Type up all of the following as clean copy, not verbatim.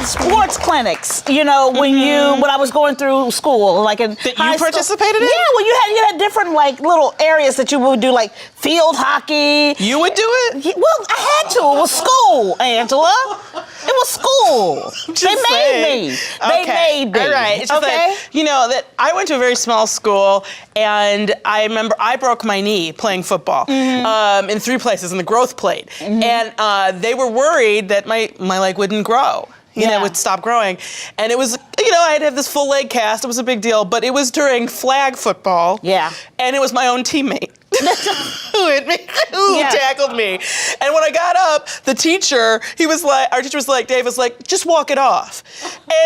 sports clinics, you know, when I was going through school, like in high you participated in? Yeah, well, you had different like little areas that you would do, like field hockey. You would do it? Well, I had to. It was school, Angela. It was school. They made me. They made me. All right. It's just that, you know, that I went to a very small school, and I remember I broke my knee playing football in 3 places in the growth plate. And they were worried that my leg wouldn't grow. You know, it would stop growing. And it was, you know, I'd have this full leg cast. It was a big deal. But it was during flag football. Yeah. And it was my own teammate who tackled me. And when I got up, the teacher, our teacher was like, Dave was like, just walk it off.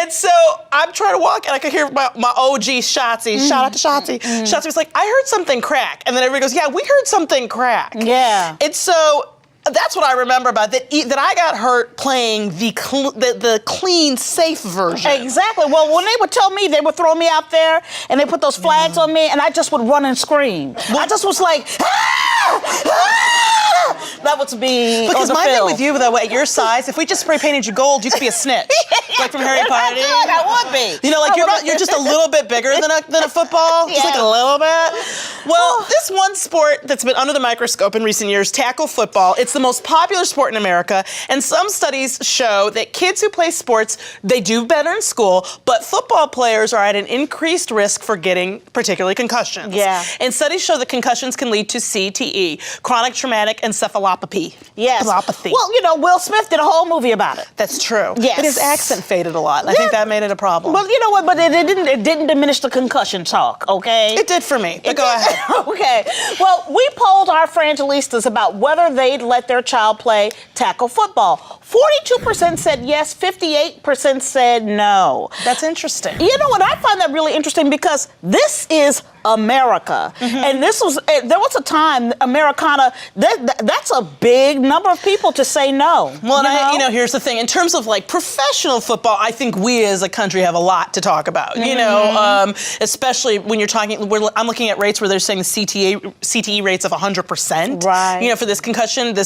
And so I'm trying to walk, and I could hear my OG Shotzi. Shout out to Shotzi. Shotzi was like, I heard something crack. And then everybody goes, yeah, we heard something crack. Yeah. And so that's what I remember about that I got hurt playing the clean, safe version. Exactly. Well, when they would tell me, they would throw me out there and they put those flags on me, and I just would run and scream. Well, I just was like, ah! Ah! That would be because my thing with you, though, at your size, if we just spray painted you gold, you could be a snitch, like from Harry Potter. I would be. You know, like you're just a little bit bigger than a football, just like a little bit. Well, this one sport that's been under the microscope in recent years, tackle football. It's the most popular sport in America, and some studies show that kids who play sports, they do better in school, but football players are at an increased risk for getting particularly concussions. Yeah. And studies show that concussions can lead to CTE, chronic traumatic encephalopathy. Yes. Well, you know, Will Smith did a whole movie about it. That's true. Yes. But his accent faded a lot. I think that made it a problem. Well, you know what? But it didn't diminish the concussion talk. Okay. It did for me. But go ahead. Okay. Well, we polled our frangelistas about whether they'd let their child play tackle football. 42% said yes, 58% said no. That's interesting. You know what? I find that really interesting because this is America. And there was a time, Americana, that's a big number of people to say no. Well, you know, here's the thing. In terms of like professional football, I think we as a country have a lot to talk about, you know, especially when you're talking, I'm looking at rates where they're saying CTE rates of 100%, right? You know, for this concussion, but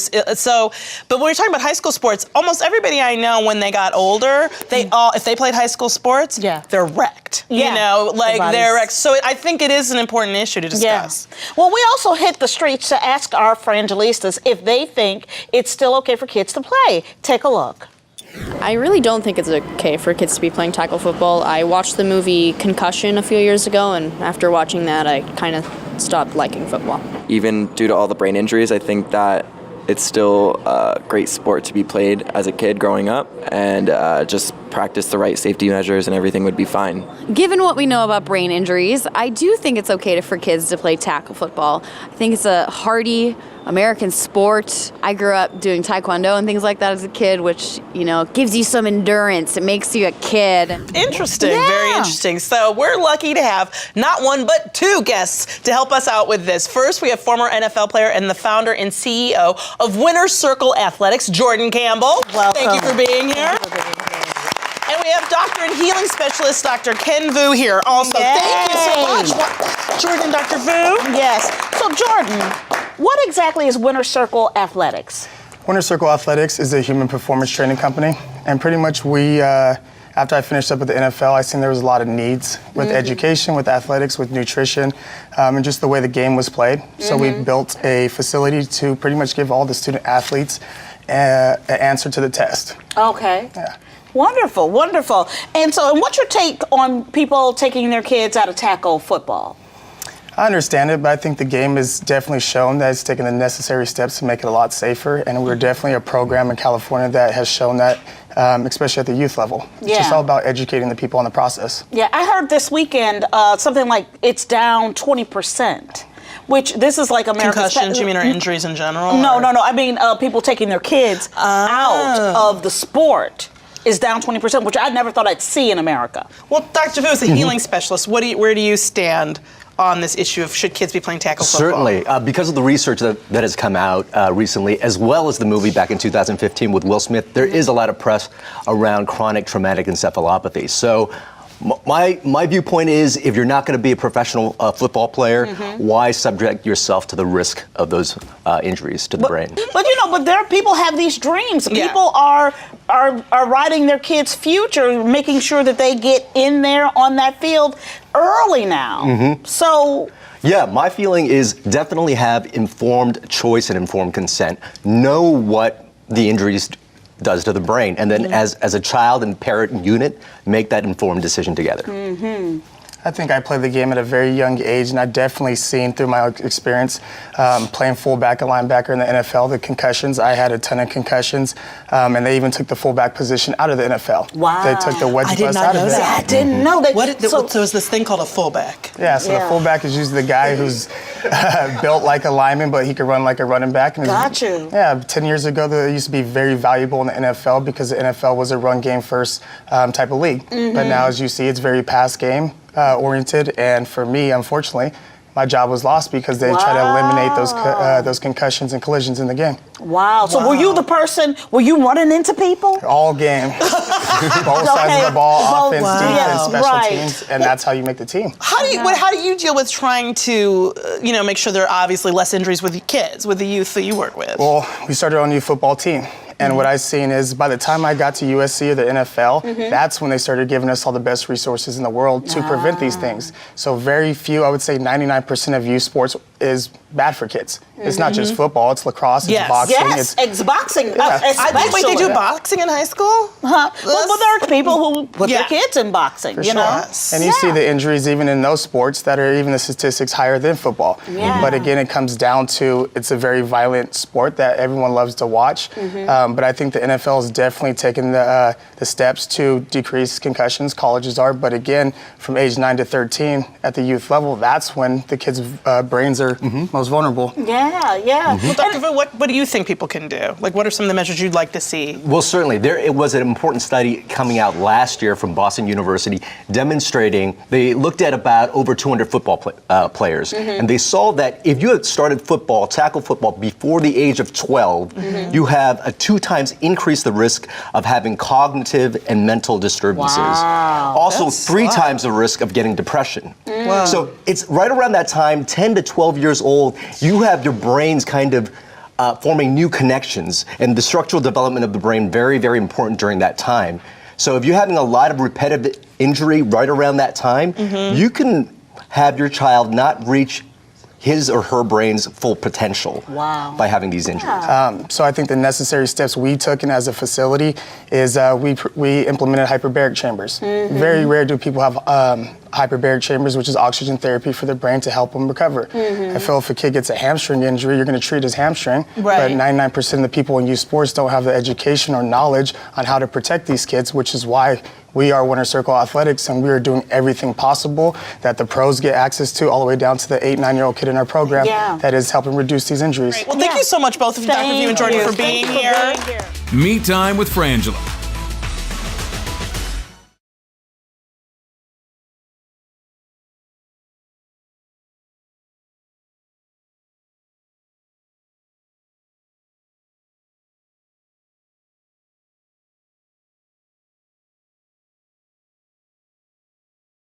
when we're talking about high school sports, almost everybody I know when they got older, if they played high school sports, they're wrecked. You know, like they're wrecked. So I think it is an important issue to discuss. Yeah. Well, we also hit the streets to ask our frangelistas if they think it's still okay for kids to play. Take a look. I really don't think it's okay for kids to be playing tackle football. I watched the movie Concussion a few years ago, and after watching that, I kind of stopped liking football. Even due to all the brain injuries, I think that it's still a great sport to be played as a kid growing up, and just practice the right safety measures and everything would be fine. Given what we know about brain injuries, I do think it's okay for kids to play tackle football. I think it's a hardy American sport. I grew up doing taekwondo and things like that as a kid, which, you know, gives you some endurance. It makes you a kid. Interesting, very interesting. So we're lucky to have not one, but 2 guests to help us out with this. First, we have former NFL player and the founder and CEO of Winner's Circle Athletics, Jordan Campbell. Welcome. Thank you for being here. And we have doctor and healing specialist, Dr. Ken Vu here also. Yay. Thank you so much. Jordan, Dr. Vu. Yes. So Jordan, what exactly is Winner's Circle Athletics? Winner's Circle Athletics is a human performance training company. And pretty much after I finished up with the NFL, I seen there was a lot of needs with education, with athletics, with nutrition, and just the way the game was played. So we built a facility to pretty much give all the student athletes an answer to the test. Okay. Yeah. Wonderful, wonderful. And what's your take on people taking their kids out of tackle football? I understand it, but I think the game has definitely shown that it's taken the necessary steps to make it a lot safer. And we're definitely a program in California that has shown that, especially at the youth level. It's just all about educating the people on the process. Yeah, I heard this weekend something like it's down 20%. Which this is like America's concussions, you mean, or injuries in general? No. I mean, people taking their kids out of the sport is down 20%, which I never thought I'd see in America. Well, Dr. Vu is a healing specialist. Where do you stand on this issue of should kids be playing tackle football? Certainly, because of the research that has come out recently, as well as the movie back in 2015 with Will Smith, there is a lot of press around chronic traumatic encephalopathy. So my viewpoint is, if you're not going to be a professional football player, why subject yourself to the risk of those injuries to the brain? But there are people have these dreams. People are are writing their kids' future, making sure that they get in there on that field early now. Mm-hmm. So. Yeah, my feeling is definitely have informed choice and informed consent. Know what the injuries does to the brain, and then as a child and parent unit, make that informed decision together. Mm-hmm. I think I played the game at a very young age, and I've definitely seen through my experience playing fullback and linebacker in the NFL, the concussions. I had a ton of concussions, and they even took the fullback position out of the NFL. Wow. They took the wedge I did bust not out know of it. that. I didn't know that. So is this thing called a fullback? Yeah, so the fullback is usually the guy who's built like a lineman, but he could run like a running back. And Got you. Yeah, 10 years ago, they used to be very valuable in the NFL because the NFL was a run game first type of league. But now, as you see, it's very pass game oriented. And for me, unfortunately, my job was lost because they try to eliminate those concussions and collisions in the game. Wow. So were you the person, were you running into people? All game. Both sides of the ball, offense, defense, special teams, and that's how you make the team. How do you deal with trying to, make sure there are obviously less injuries with your kids, with the youth that you work with? Well, we started our own youth football team. And what I've seen is by the time I got to USC or the NFL, that's when they started giving us all the best resources in the world to prevent these things. So very few, I would say 99% of youth sports is bad for kids. It's not just football, it's lacrosse, it's boxing. Yes, it's boxing. Wait, they do boxing in high school? Well, there are people who put their kids in boxing, you know? And you see the injuries even in those sports that are even the statistics higher than football. But again, it comes down to it's a very violent sport that everyone loves to watch. But I think the NFL is definitely taking the steps to decrease concussions. Colleges are, but again, from age 9 to 13 at the youth level, that's when the kids' brains are most vulnerable. Yeah. Well, Dr. Vu, what do you think people can do? Like, what are some of the measures you'd like to see? Well, certainly. It was an important study coming out last year from Boston University demonstrating, they looked at about over 200 football players, and they saw that if you had started football, tackle football, before the age of 12, you have a 2 times increase the risk of having cognitive and mental disturbances. Also, 3 times the risk of getting depression. So it's right around that time, 10 to 12 years old, you have your brains kind of forming new connections, and the structural development of the brain very, very important during that time. So if you're having a lot of repetitive injury right around that time, you can have your child not reach his or her brain's full potential by having these injuries. So I think the necessary steps we took in as a facility is we implemented hyperbaric chambers. Very rare do people have hyperbaric chambers, which is oxygen therapy for the brain to help them recover. I feel if a kid gets a hamstring injury, you're going to treat his hamstring, but 99% of the people in youth sports don't have the education or knowledge on how to protect these kids, which is why we are Winter Circle Athletics, and we are doing everything possible that the pros get access to, all the way down to the 8, 9-year-old kid in our program that is helping reduce these injuries. Well, thank you so much, both of you, Dr. Vu and Jordan, for being here. Me Time with Frangela.